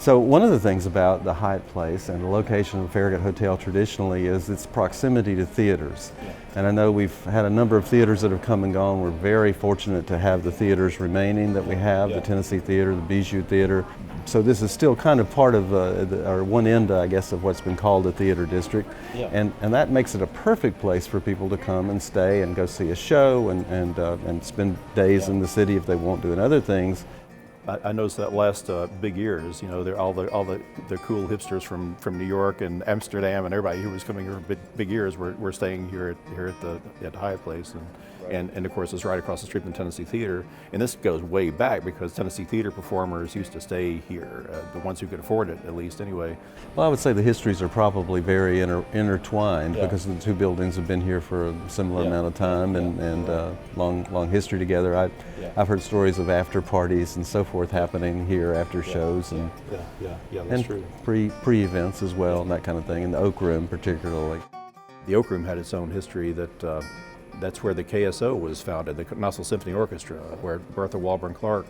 So one of the things about the Hyatt Place and the location of the Farragut Hotel traditionally is its proximity to theaters. Yeah. And I know we've had a number of theaters that have come and gone. We're very fortunate to have the theaters remaining that we have, Yeah. the Tennessee Theater, the Bijou Theater. So this is still kind of part of, or one end, I guess, of what's been called the theater district. Yeah. And that makes it a perfect place for people to come and stay and go see a show and spend days in the city if they want to and other things. I noticed that last big years, you know, all the cool hipsters from New York and Amsterdam and everybody who was coming here for big years were staying here at the Hyatt Place, and of course it's right across the street from the Tennessee Theater. And this goes way back because Tennessee Theater performers used to stay here, the ones who could afford it, at least anyway. Well, I would say the histories are probably very intertwined because the two buildings have been here for a similar amount of time and long history together. I've heard stories of after parties and so forth happening here after shows and That's true. pre-events as well and that kind of thing, and the Oak Room particularly. The Oak Room had its own history. That's where the KSO was founded, the Knoxville Symphony Orchestra, where Bertha Walburn Clark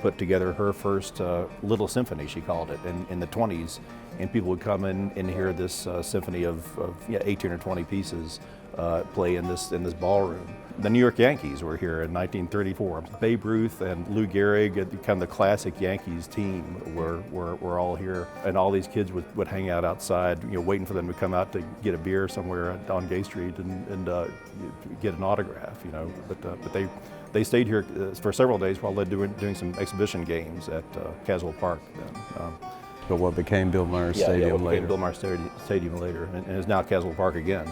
put together her first little symphony, she called it, in the 20s. And people would come in and hear this symphony of 18 or 20 pieces play in this ballroom. The New York Yankees were here in 1934. Babe Ruth and Lou Gehrig, kind of the classic Yankees team, were all here. And all these kids would hang out outside, you know, waiting for them to come out to get a beer somewhere on Gay Street and get an autograph, you know. But they stayed here for several days while they were doing some exhibition games at Caswell Park. But what became Bill Myers Stadium later. Became Bill Myers Stadium later, and is now Caswell Park again.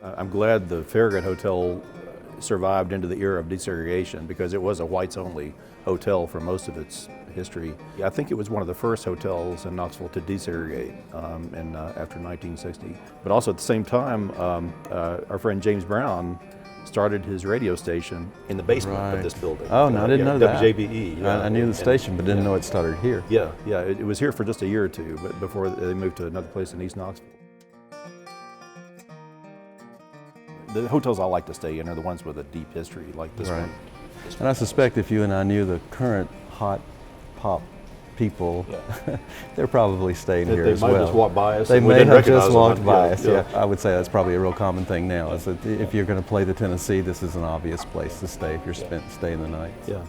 I'm glad the Farragut Hotel survived into the era of desegregation because it was a whites-only hotel for most of its history. I think it was one of the first hotels in Knoxville to desegregate after 1960. But also at the same time, our friend James Brown started his radio station in the basement of this building. Oh, no, I didn't know that. WJBE. I knew the station, but didn't know it started here. Yeah, it was here for just a year or two, but before they moved to another place in East Knoxville. The hotels I like to stay in are the ones with a deep history, like this one. And I suspect if you and I knew the current hot pop people, they're probably staying here as well. They might just walk by us. They may have just walked them. by us. Yeah, I would say that's probably a real common thing now. Is that if you're going to play the Tennessee, this is an obvious place to stay if you're staying the night. Yeah.